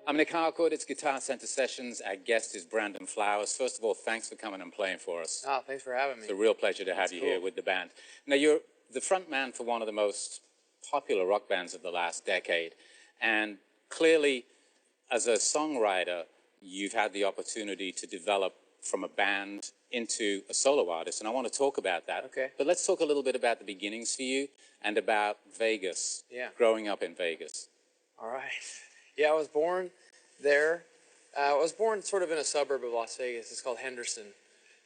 I'm Nick Harcourt. It's Guitar Center Sessions. Our guest is Brandon Flowers. First of all, thanks for coming and playing for us. Oh, thanks for having me. It's a real pleasure to have you here with the band. Now, you're the front man for one of the most popular rock bands of the last decade. And clearly, as a songwriter, you've had the opportunity to develop from a band into a solo artist. And I want to talk about that. Okay. But let's talk a little bit about the beginnings for you and about Vegas, growing up in Vegas. All right. Yeah, I was born there. I was born sort of in a suburb of Las Vegas. It's called Henderson,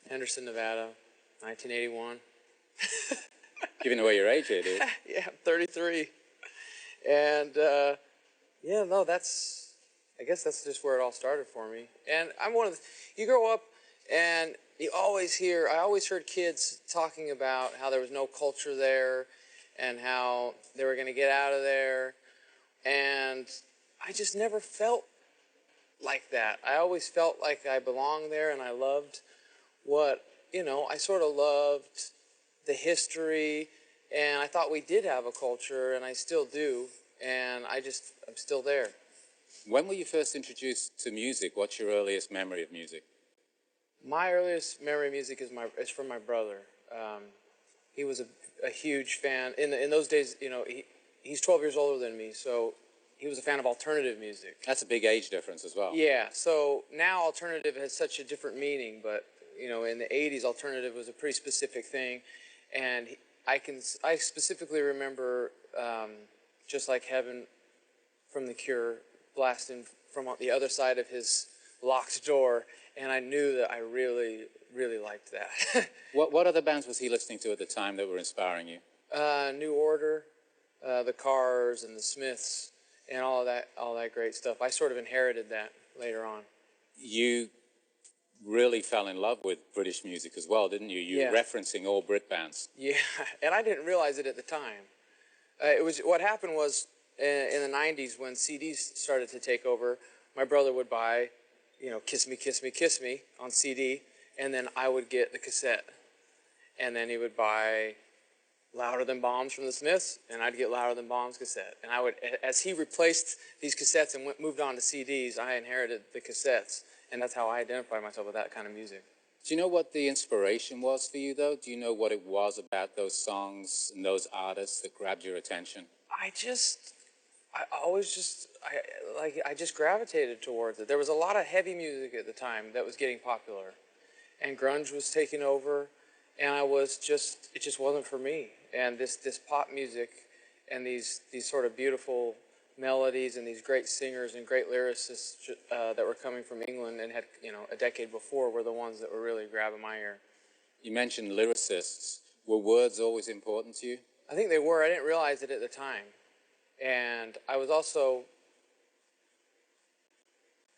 Nevada, 1981. Giving away your age here, dude. Yeah, I'm 33. And, yeah, no, I guess that's just where it all started for me. And I'm one of the, you grow up and I always heard kids talking about how there was no culture there and how they were going to get out of there. And I just never felt like that. I always felt like I belonged there, and I loved I sort of loved the history, and I thought we did have a culture, and I still do, and I'm still there. When were you first introduced to music? What's your earliest memory of music? My earliest memory of music is from my brother. He was a huge fan. In those days, he's 12 years older than me, so he was a fan of alternative music. That's a big age difference as well. Yeah, so now alternative has such a different meaning, but in the 80s, alternative was a pretty specific thing, and I specifically remember Just Like Heaven from The Cure blasting from the other side of his locked door, and I knew that I really, really liked that. What other bands was he listening to at the time that were inspiring you? New Order, the Cars, and the Smiths, and all that great stuff. I sort of inherited that later on. You really fell in love with British music as well, didn't you? You were referencing all Brit bands. Yeah, and I didn't realize it at the time. What happened was in the 90s when CDs started to take over, my brother would buy, Kiss Me, Kiss Me, Kiss Me on CD, and then I would get the cassette. And then he would buy Louder Than Bombs from the Smiths, and I'd get Louder Than Bombs cassette. And as he replaced these cassettes and moved on to CDs, I inherited the cassettes. And that's how I identify myself with that kind of music. Do you know what the inspiration was for you, though? Do you know what it was about those songs and those artists that grabbed your attention? I just gravitated towards it. There was a lot of heavy music at the time that was getting popular, and grunge was taking over, and it just wasn't for me. And this pop music and these sort of beautiful melodies and these great singers and great lyricists that were coming from England and had a decade before were the ones that were really grabbing my ear. You mentioned lyricists. Were words always important to you? I think they were. I didn't realize it at the time. And I was also,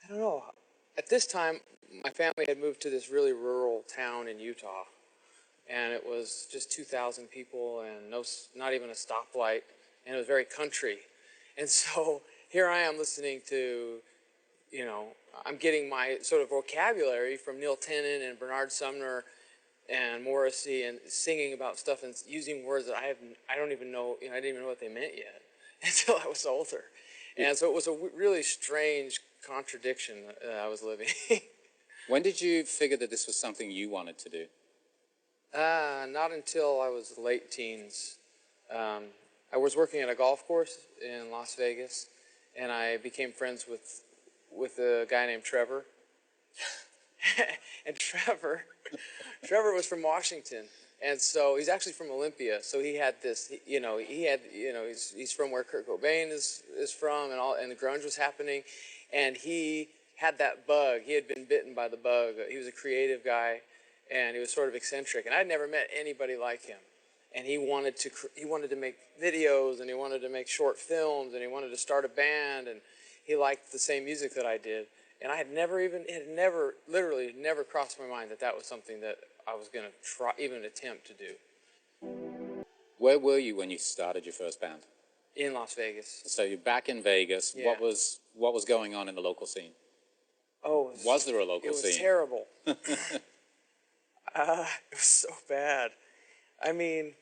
I don't know, at this time my family had moved to this really rural town in Utah, and it was just 2,000 people and not even a stoplight, and it was very country. And so here I am listening to, I'm getting my sort of vocabulary from Neil Tennant and Bernard Sumner and Morrissey, and singing about stuff and using words that I don't even know, I didn't even know what they meant yet until I was older. And so it was a really strange contradiction I was living. When did you figure that this was something you wanted to do? Not until I was late teens. I was working at a golf course in Las Vegas, and I became friends with a guy named Trevor. And Trevor was from Washington, and so he's actually from Olympia. So he had this, he's from where Kurt Cobain is from, and the grunge was happening, and he had that bug. He had been bitten by the bug. He was a creative guy, and he was sort of eccentric, and I'd never met anybody like him. And he wanted to make videos, and he wanted to make short films, and he wanted to start a band, and he liked the same music that I did. And literally never crossed my mind that was something that I was going to try, even attempt to do. Where were you when you started your first band? In Las Vegas. So you're back in Vegas. Yeah. What was going on in the local scene? Oh, was there a local scene? It was terrible. It was so bad. I mean,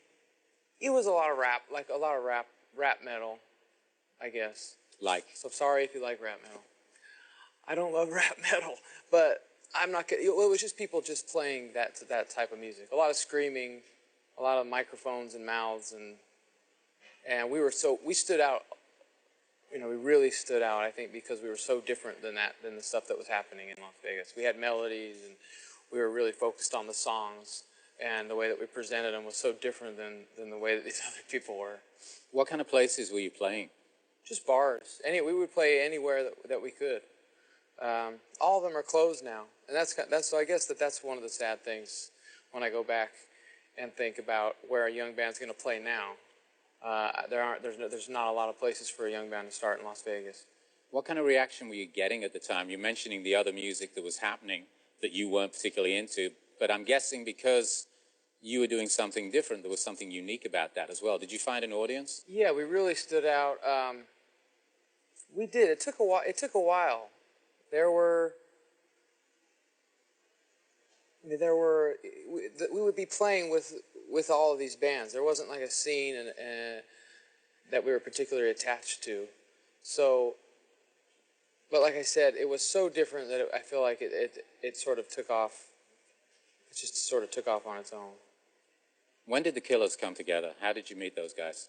it was a lot of rap metal, I guess. Like? So sorry if you like rap metal. I don't love rap metal, but I'm not gonna, it was just people just playing that type of music. A lot of screaming, a lot of microphones and mouths, and we stood out. You know, we really stood out, I think, because we were so different than the stuff that was happening in Las Vegas. We had melodies, and we were really focused on the songs, and the way that we presented them was so different than the way that these other people were. What kind of places were you playing? Just bars. We would play anywhere that we could. All of them are closed now, and that's so I guess that's one of the sad things when I go back and think about where a young band's going to play now. There's not a lot of places for a young band to start in Las Vegas. What kind of reaction were you getting at the time? You're mentioning the other music that was happening that you weren't particularly into, but I'm guessing because you were doing something different, there was something unique about that as well. Did you find an audience? Yeah, we really stood out. We did. It took a while. There were we would be playing with all of these bands. There wasn't like a scene and that we were particularly attached to. So, but like I said, it was so different that I feel like it sort of took off. It just sort of took off on its own. When did the Killers come together? How did you meet those guys?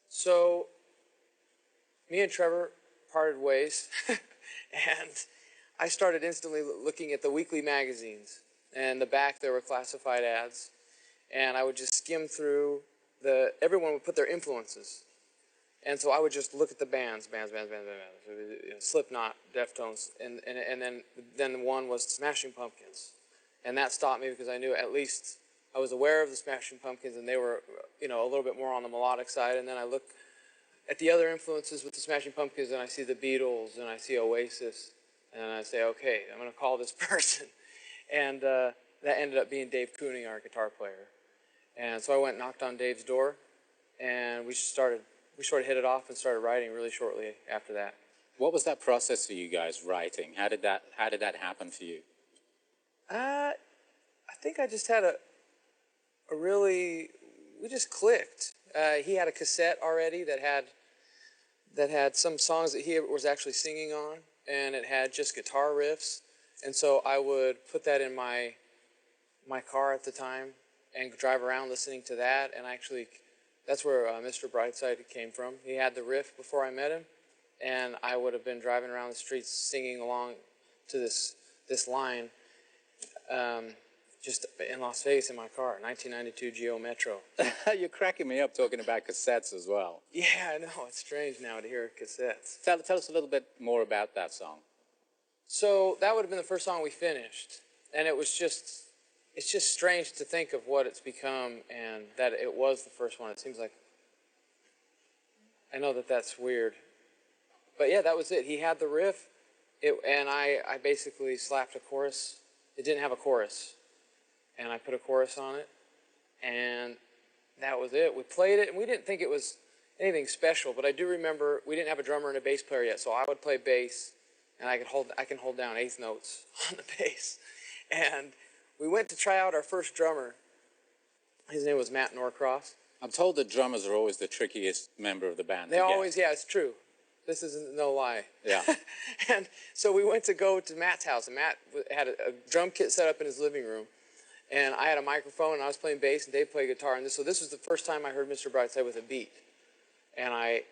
So, me and Trevor parted ways, and I started instantly looking at the weekly magazines. And in the back there were classified ads, and I would just skim through everyone would put their influences. And so I would just look at the bands. You know, Slipknot, Deftones, and then one was Smashing Pumpkins. And that stopped me because I knew at least I was aware of the Smashing Pumpkins, and they were, you know, a little bit more on the melodic side. And then I look at the other influences with the Smashing Pumpkins, and I see the Beatles, and I see Oasis, and I say, okay, I'm going to call this person. And that ended up being Dave Cooney, our guitar player. And so I went and knocked on Dave's door, and we sort of hit it off and started writing really shortly after that. What was that process for you guys, writing? How did that happen for you? I think I just had we just clicked. He had a cassette already that had some songs that he was actually singing on, and it had just guitar riffs. And so I would put that in my car at the time and drive around listening to that. And actually, that's where Mr. Brightside came from. He had the riff before I met him, and I would have been driving around the streets singing along to this line just in Las Vegas in my car, 1992 Geo Metro. You're cracking me up talking about cassettes as well. Yeah, I know. It's strange now to hear cassettes. Tell us a little bit more about that song. So that would have been the first song we finished, and it's just strange to think of what it's become and that it was the first one. It seems like, I know that's weird, but yeah, that was it. He had the riff, and I basically slapped a chorus. It didn't have a chorus, and I put a chorus on it, and that was it. We played it, and we didn't think it was anything special, but I do remember we didn't have a drummer and a bass player yet, so I would play bass, and I can hold down eighth notes on the bass. And we went to try out our first drummer. His name was Matt Norcross. I'm told that drummers are always the trickiest member of the band. They always, yeah, it's true. This isn't no lie. Yeah. And so we went to go to Matt's house, and Matt had a drum kit set up in his living room. And I had a microphone, and I was playing bass, and Dave played guitar. And so this was the first time I heard Mr. Brightside with a beat. And I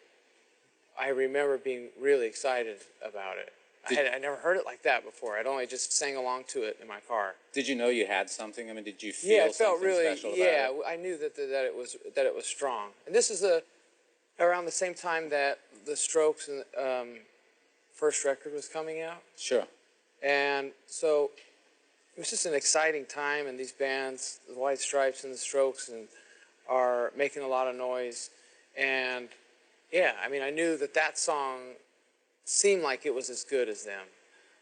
remember being really excited about it. I never heard it like that before. I'd only just sang along to it in my car. Did you know you had something? I mean, did you feel something special about it? Yeah, I knew that it was strong. And this is around the same time that the Strokes' first record was coming out. Sure. And so it was just an exciting time, and these bands, the White Stripes and the Strokes, are making a lot of noise. And yeah, I mean, I knew that song seemed like it was as good as them,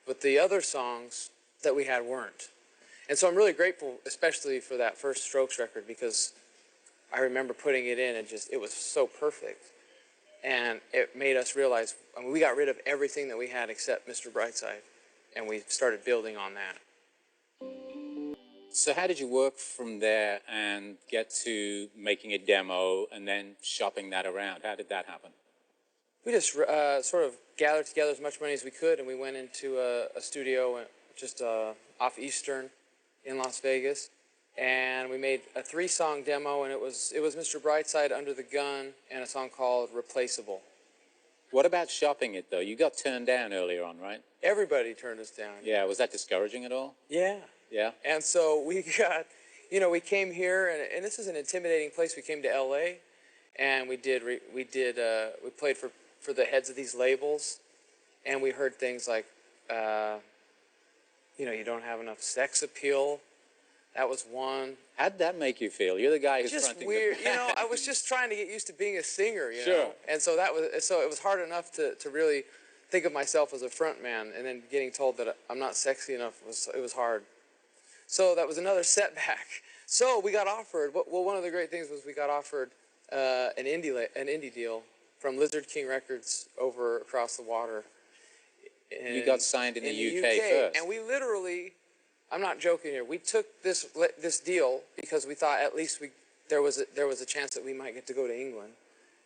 but the other songs that we had weren't. And so I'm really grateful, especially for that first Strokes record, because I remember putting it in and it was so perfect. And it made us realize, I mean, we got rid of everything that we had except Mr. Brightside, and we started building on that. So how did you work from there and get to making a demo and then shopping that around? How did that happen? we just sort of gathered together as much money as we could, and we went into a studio just off Eastern in Las Vegas, and we made a 3-song demo, and it was Mr. Brightside, Under the Gun, and a song called Replaceable. What about shopping it, though? You got turned down earlier on, right? Everybody turned us down. Yeah, was that discouraging at all? Yeah. Yeah? And so we got, we came here, and this is an intimidating place. We came to L.A., and we played for the heads of these labels, and we heard things like, you don't have enough sex appeal. That was one. How'd that make you feel? You're the guy who's Just fronting weird. the band. I was just trying to get used to being a singer, Sure. know. And so it was hard enough to really think of myself as a front man, and then getting told that I'm not sexy enough it was hard. So that was another setback. So we got offered. Well, one of the great things was we got offered an indie deal from Lizard King Records over across the water. You got signed in the UK first. And we literally, I'm not joking here, we took this deal because we thought at least there was a chance that we might get to go to England,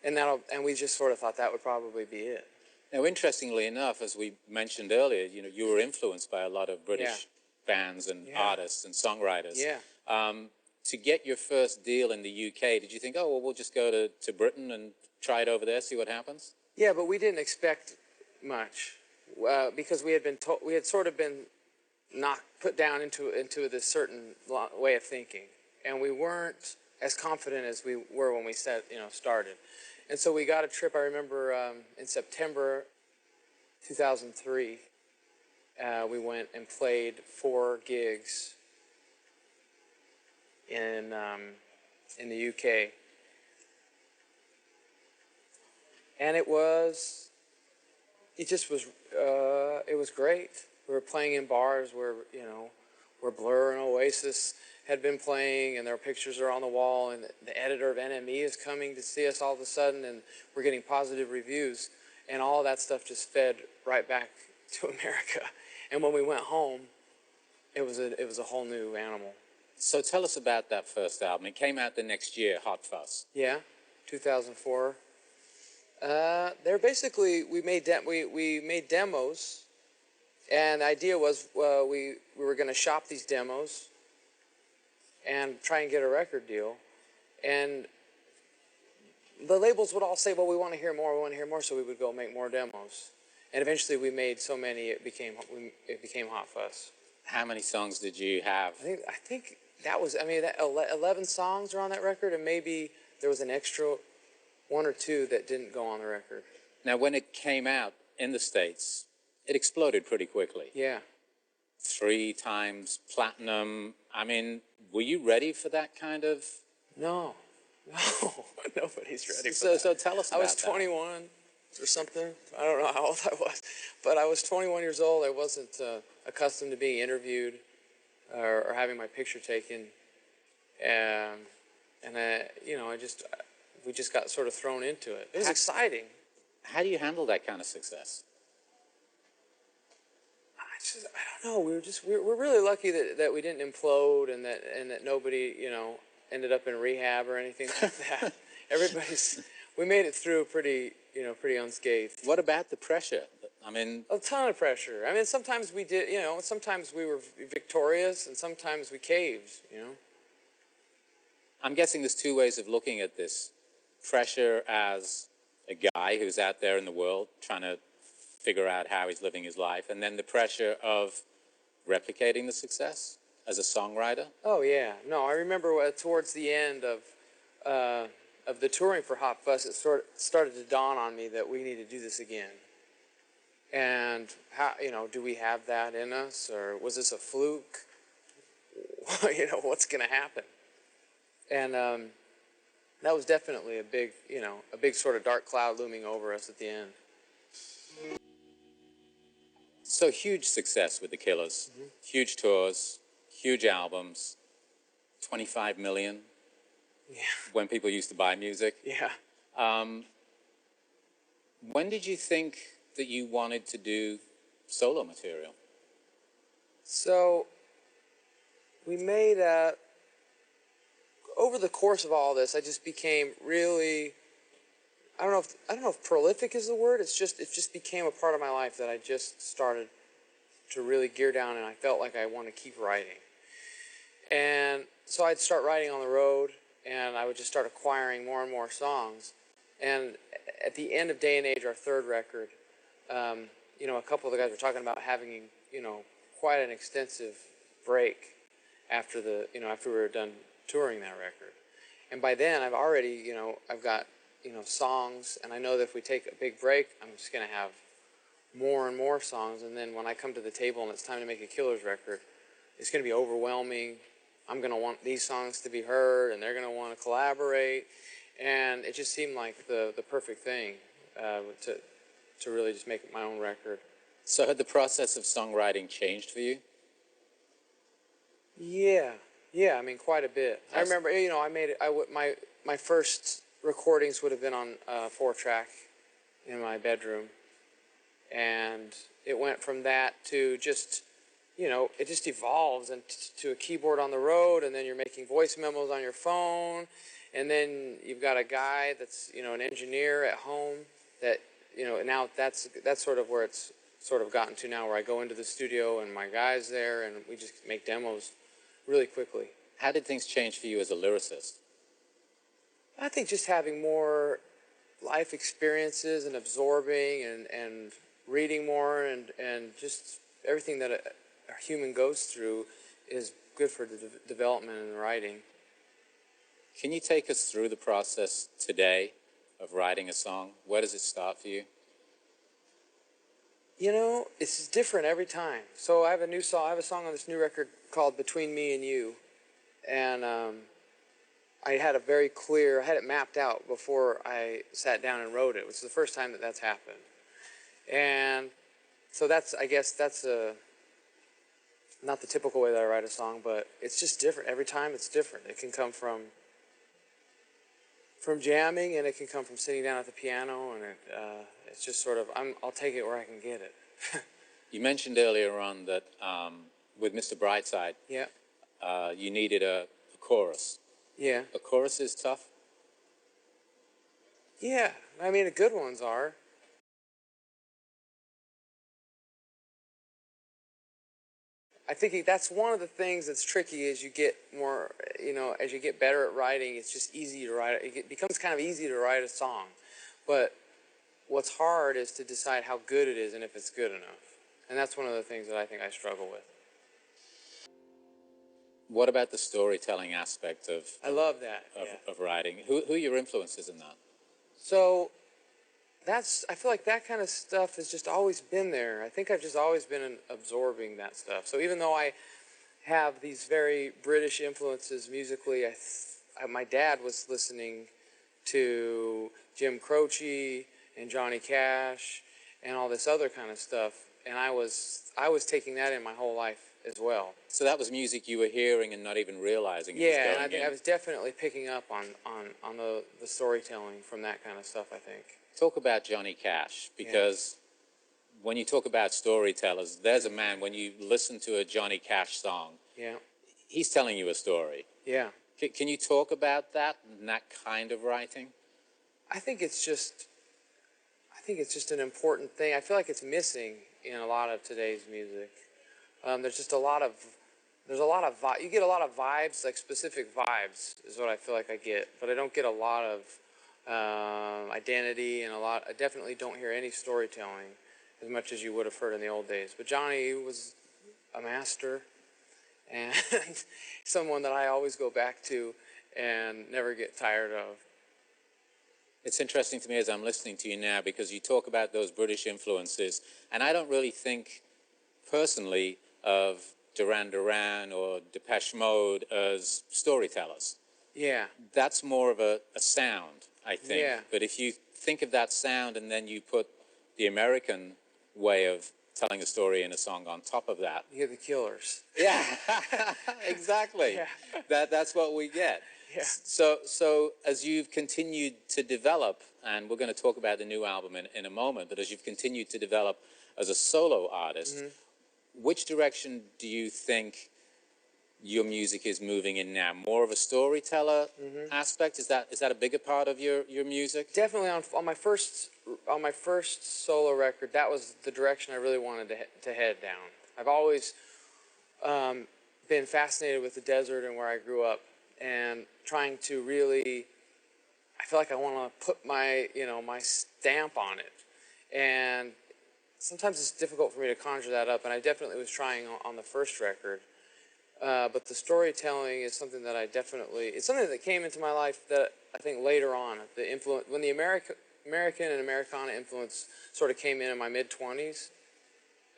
and we just sort of thought that would probably be it. Now, interestingly enough, as we mentioned earlier, you were influenced by a lot of British bands and artists and songwriters. Yeah. To get your first deal in the UK, did you think, oh, well, we'll just go to Britain and try it over there, see what happens? Yeah, but we didn't expect much because we had sort of been put down into this certain way of thinking, and we weren't as confident as we were when we started. And so we got a trip. I remember in September 2003, we went and played 4 gigs in the UK, and it was great. We were playing in bars where Blur and Oasis had been playing, and their pictures are on the wall, and the editor of NME is coming to see us all of a sudden, and we're getting positive reviews, and all that stuff just fed right back to America. And when we went home, it was a whole new animal. So tell us about that first album. It came out the next year, Hot Fuss. Yeah, 2004. They're basically we made demos, and the idea was we were going to shop these demos and try and get a record deal, and the labels would all say, well, we want to hear more, so we would go make more demos, and eventually we made so many it became Hot Fuss. How many songs did you have? I think that was 11 songs are on that record, and maybe there was an extra 1 or 2 that didn't go on the record. Now, when it came out in the States, it exploded pretty quickly. Yeah. 3 times platinum. I mean, were you ready for that kind of... No, nobody's ready for that. So tell us about that. I was 21 or something. I don't know how old I was, but I was 21 years old. I wasn't accustomed to being interviewed or having my picture taken, and we just got sort of thrown into it. It was exciting. How do you handle that kind of success? I don't know. We're really lucky that we didn't implode and that nobody ended up in rehab or anything like that. We made it through pretty unscathed. What about the pressure? I mean, a ton of pressure. I mean, sometimes we did, sometimes we were victorious and sometimes we caved, I'm guessing there's 2 ways of looking at this. Pressure as a guy who's out there in the world trying to figure out how he's living his life, and then the pressure of replicating the success as a songwriter. Oh yeah, no, I remember towards the end of the touring for Hot Fuss, it started to dawn on me that we need to do this again. And how, do we have that in us, or was this a fluke? What's going to happen? And that was definitely a big sort of dark cloud looming over us at the end. So huge success with the Killers, huge tours, huge albums, 25 million. Yeah. When people used to buy music. Yeah. When did you think that you wanted to do solo material? So we made over the course of all this, I just became really I don't know if prolific is the word. It just became a part of my life that I just started to really gear down, and I felt like I want to keep writing. And so I'd start writing on the road, and I would just start acquiring more and more songs. And at the end of Day and Age, our third record, a couple of the guys were talking about having, quite an extensive break after after we were done touring that record. And by then, I've got, songs, and I know that if we take a big break, I'm just going to have more and more songs. And then when I come to the table and it's time to make a Killers record, it's going to be overwhelming. I'm going to want these songs to be heard, and they're going to want to collaborate. And it just seemed like the perfect thing to really just make my own record. So had the process of songwriting changed for you? Yeah, I mean, quite a bit. I remember, I made it. My first recordings would have been on 4-track in my bedroom, and it went from that to just, it just evolves and to a keyboard on the road, and then you're making voice memos on your phone, and then you've got a guy that's, an engineer at home that, now that's sort of where it's sort of gotten to now, where I go into the studio and my guy's there and we just make demos really quickly. How did things change for you as a lyricist? I think just having more life experiences and absorbing and reading more and just everything that a human goes through is good for the development and writing. Can you take us through the process today of writing a song? Where does it start for you? It's different every time. So I have a new song. I have a song on this new record called "Between Me and You," and I had it mapped out before I sat down and wrote it, which is the first time that that's happened. And so I guess that's not the typical way that I write a song, but it's just different. Every time it's different. It can come from jamming, and it can come from sitting down at the piano, and it's just sort of, I'll take it where I can get it. You mentioned earlier on that with Mr. Brightside, Yeah. You needed a chorus. Yeah. A chorus is tough? Yeah. I mean, the good ones are. I think that's one of the things that's tricky as you get more, as you get better at writing, it's just easy to write. It becomes kind of easy to write a song. But what's hard is to decide how good it is and if it's good enough. And that's one of the things that I think I struggle with. What about the storytelling aspect of I love that. of writing? Who are your influences in that? So I feel like that kind of stuff has just always been there. I think I've just always been absorbing that stuff. So even though I have these very British influences musically, my dad was listening to Jim Croce and Johnny Cash and all this other kind of stuff, and I was taking that in my whole life as well. So that was music you were hearing and not even realizing it was going and I think in. I was definitely picking up on the storytelling from that kind of stuff, I think. Talk about Johnny Cash, because when you talk about storytellers, there's a man, when you listen to a Johnny Cash song, he's telling you a story. Yeah. Can you talk about that and that kind of writing? I think it's just an important thing. I feel like it's missing in a lot of today's music. There's just a lot of you get a lot of vibes, like specific vibes is what I feel like I get, but I don't get a lot of identity, and I definitely don't hear any storytelling as much as you would have heard in the old days. But Johnny was a master, and someone that I always go back to and never get tired of. It's interesting to me as I'm listening to you now, because you talk about those British influences, and I don't really think personally of Duran Duran or Depeche Mode as storytellers. Yeah. That's more of a sound, I think. Yeah. But if you think of that sound and then you put the American way of telling a story in a song on top of that. You get the Killers. Yeah, exactly. Yeah. That's what we get. Yeah. So as you've continued to develop, and we're going to talk about the new album in a moment, but as you've continued to develop as a solo artist, which direction do you think your music is moving in now? More of a storyteller aspect? Is that a bigger part of your music? Definitely on my first solo record, that was the direction I really wanted to head down. I've always been fascinated with the desert and where I grew up, and trying to really, I feel like I want to put my my stamp on it, and sometimes it's difficult for me to conjure that up, and I definitely was trying on the first record. But the storytelling is something that it's something that came into my life that I think later on, when the American and Americana influence sort of came in my mid-20s,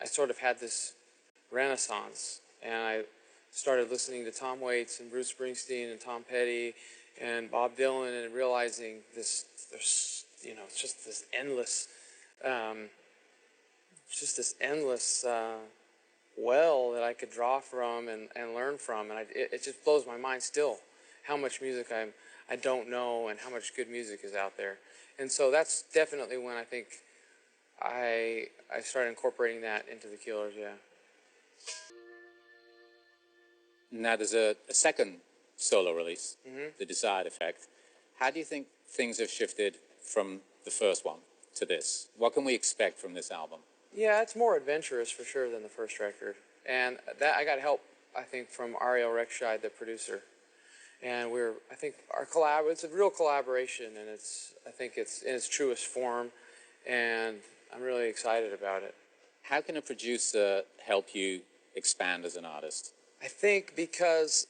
I sort of had this renaissance, and I started listening to Tom Waits and Bruce Springsteen and Tom Petty and Bob Dylan, and realizing there's it's just this endless well that I could draw from and learn from, and it just blows my mind still how much music I don't know and how much good music is out there. And so that's definitely when I think I started incorporating that into the Killers. Yeah. Now there's a second solo release, The Desired Effect. How do you think things have shifted from the first one to this? What can we expect from this album? Yeah, it's more adventurous for sure than the first record, and that I got help, I think, from Ariel Rekscheid, the producer, and I think it's a real collaboration, and I think it's in its truest form, and I'm really excited about it. How can a producer help you expand as an artist? I think because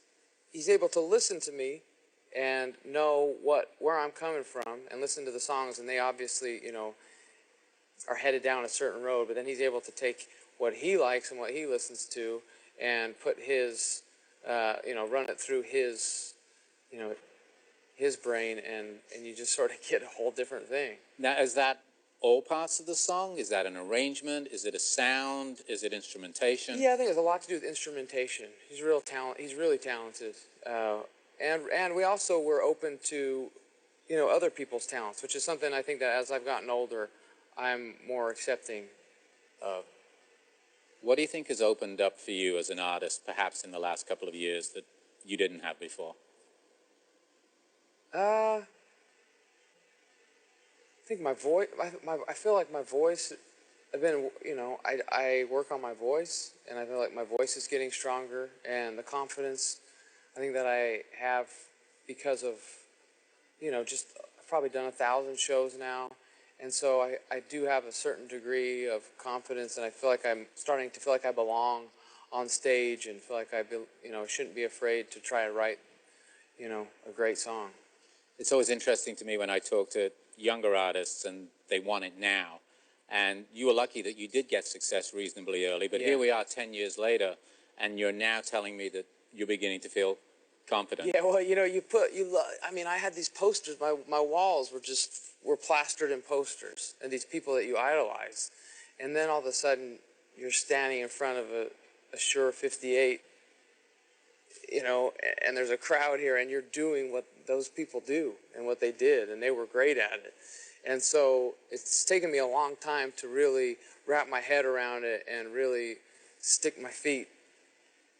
he's able to listen to me and know where I'm coming from, and listen to the songs, and they obviously, are headed down a certain road, but then he's able to take what he likes and what he listens to and put his, run it through his, his brain, and you just sort of get a whole different thing. Now, is that all parts of the song? Is that an arrangement? Is it a sound? Is it instrumentation? Yeah, I think it has a lot to do with instrumentation. He's really talented. And we also were open to, other people's talents, which is something I think that as I've gotten older, I'm more accepting of. What do you think has opened up for you as an artist, perhaps in the last couple of years, that you didn't have before? I think my voice. I feel like my voice. I work on my voice, and I feel like my voice is getting stronger, and the confidence I think that I have because of, just I've probably done 1,000 shows now. And so I do have a certain degree of confidence, and I feel like I'm starting to feel like I belong on stage, and feel like I shouldn't be afraid to try to write, a great song. It's always interesting to me when I talk to younger artists and they want it now. And you were lucky that you did get success reasonably early, but here we are 10 years later, and you're now telling me that you're beginning to feel confident. Yeah, well, I had these posters. My walls were plastered in posters, and these people that you idolize, and then all of a sudden you're standing in front of a Shure 58, and there's a crowd here, and you're doing what those people do and what they did, and they were great at it. And so it's taken me a long time to really wrap my head around it and really stick my feet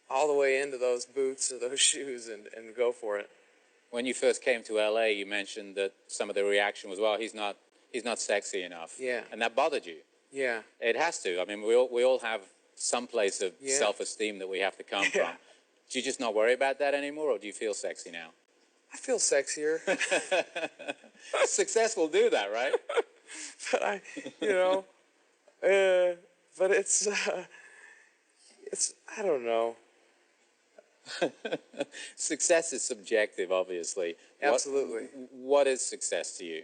all the way into those boots or those shoes and go for it. When you first came to LA, you mentioned that some of the reaction was, well, he's not sexy enough. Yeah. And that bothered you. Yeah. It has to. I mean, we all have some place of self-esteem that we have to come from. Do you just not worry about that anymore, or do you feel sexy now? I feel sexier. Success will do that, right? But but it's I don't know. Success is subjective, obviously. Absolutely. What is success to you?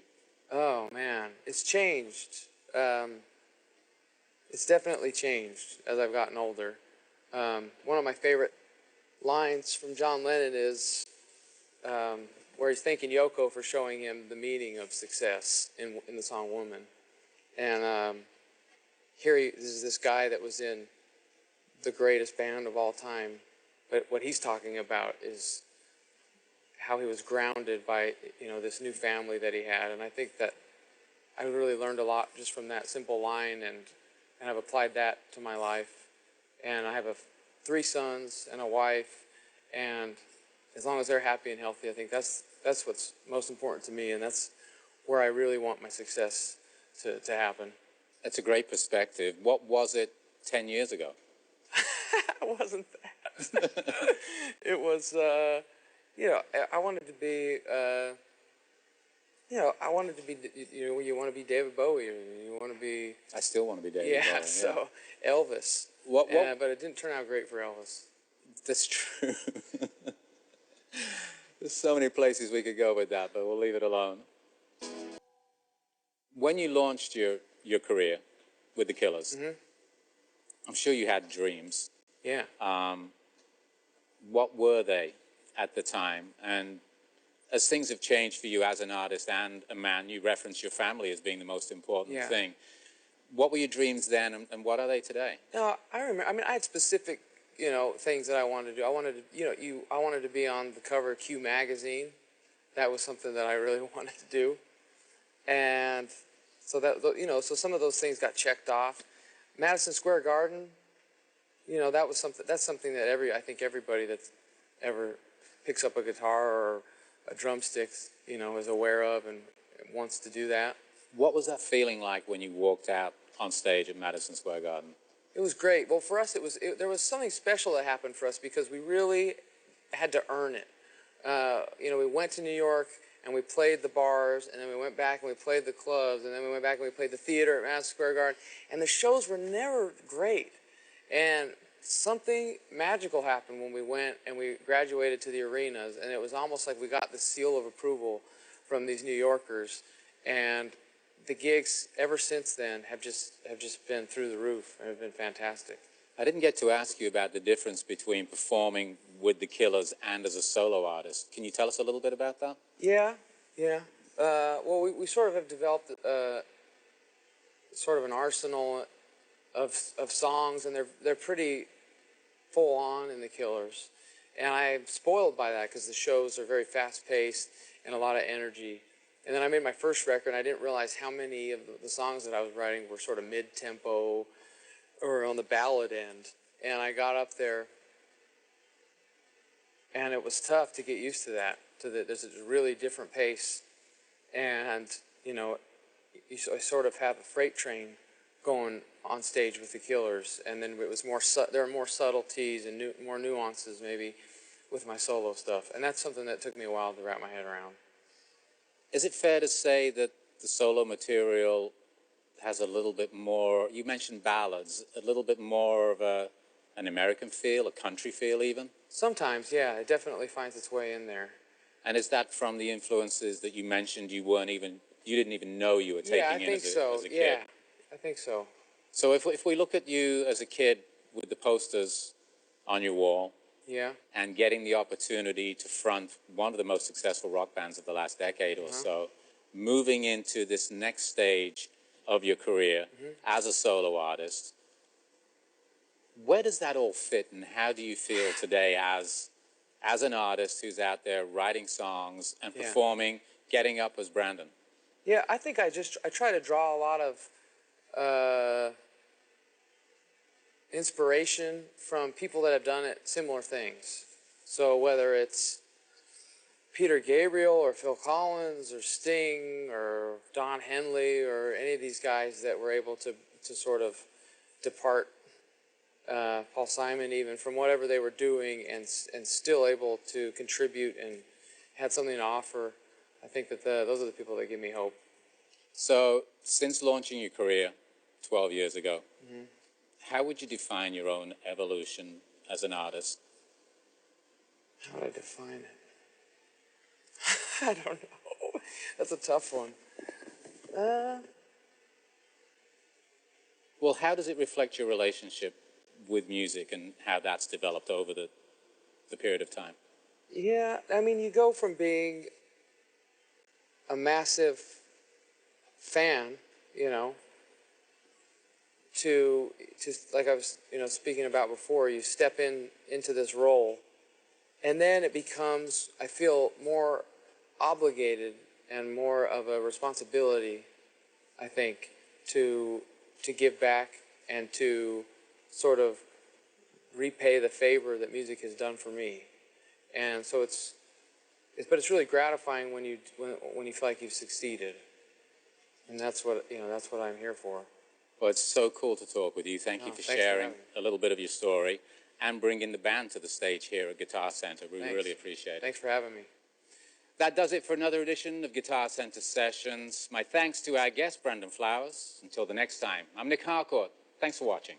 Oh, man. It's changed. It's definitely changed as I've gotten older. One of my favorite lines from John Lennon is where he's thanking Yoko for showing him the meaning of success in the song Woman. And this is this guy that was in the greatest band of all time. But what he's talking about is how he was grounded by, this new family that he had. And I think that I really learned a lot just from that simple line, and I've applied that to my life. And I have 3 sons and a wife, And as long as they're happy and healthy, I think that's what's most important to me, and that's where I really want my success to happen. That's a great perspective. What was it 10 years ago? It wasn't that. It was, I wanted to be, I wanted to be, you want to be David Bowie, or you want to be... I still want to be David Bowie. Yeah, so Elvis. But it didn't turn out great for Elvis. That's true. There's so many places we could go with that, but we'll leave it alone. When you launched your career with the Killers, I'm sure you had dreams. Yeah. What were they at the time? And as things have changed for you as an artist and a man, you reference your family as being the most important thing. What were your dreams then, and what are they today? No, I remember. I mean, I had specific, things that I wanted to do. I wanted to, I wanted to be on the cover of Q magazine. That was something that I really wanted to do, and so that, so some of those things got checked off. Madison Square Garden, that was something. That's something that I think everybody that's ever picks up a guitar or a drumstick, is aware of and wants to do that. What was that feeling like when you walked out on stage at Madison Square Garden? It was great. Well, for us, there was something special that happened for us because we really had to earn it. We went to New York and we played the bars, and then we went back and we played the clubs, and then we went back and we played the theater at Madison Square Garden, and the shows were never great. And something magical happened when we went and we graduated to the arenas, and it was almost like we got the seal of approval from these New Yorkers, and the gigs ever since then have just been through the roof and have been fantastic. I didn't get to ask you about the difference between performing with the Killers and as a solo artist. Can you tell us a little bit about that? Yeah. Well, we sort of have developed sort of an arsenal of songs, and they're pretty full on in the Killers, and I'm spoiled by that because the shows are very fast paced and a lot of energy. And then I made my first record, and I didn't realize how many of the songs that I was writing were sort of mid-tempo or on the ballad end. And I got up there, and it was tough to get used to that. There's a really different pace, and you sort of have a freight train going on stage with the Killers, and then it was there are more subtleties and more nuances maybe with my solo stuff, and that's something that took me a while to wrap my head around. Is it fair to say that the solo material has a little bit more, you mentioned ballads, a little bit more of an American feel, a country feel even? Sometimes, yeah, it definitely finds its way in there. And is that from the influences that you mentioned you didn't even know you were taking in as a kid? Yeah, I think so. So if we look at you as a kid with the posters on your wall, and getting the opportunity to front one of the most successful rock bands of the last decade or so, moving into this next stage of your career as a solo artist, where does that all fit, and how do you feel today as an artist who's out there writing songs and performing, getting up as Brandon? Yeah, I think I try to draw a lot of inspiration from people that have done similar things. So whether it's Peter Gabriel or Phil Collins or Sting or Don Henley or any of these guys that were able to sort of depart, Paul Simon even, from whatever they were doing and still able to contribute and had something to offer, I think that those are the people that give me hope. So since launching your career 12 years ago, how would you define your own evolution as an artist? How would I define it? I don't know. That's a tough one. Well, how does it reflect your relationship with music and how that's developed over the period of time? Yeah, I mean, you go from being a massive fan, to like I was, speaking about before, you step into this role, and then it becomes, I feel, more obligated and more of a responsibility, I think, to give back and to sort of repay the favor that music has done for me. And so but it's really gratifying when you feel like you've succeeded, and that's what I'm here for. Well, it's so cool to talk with you. Thank you for sharing a little bit of your story and bringing the band to the stage here at Guitar Center. We really appreciate it. Thanks for having me. That does it for another edition of Guitar Center Sessions. My thanks to our guest, Brendan Flowers. Until the next time, I'm Nick Harcourt. Thanks for watching.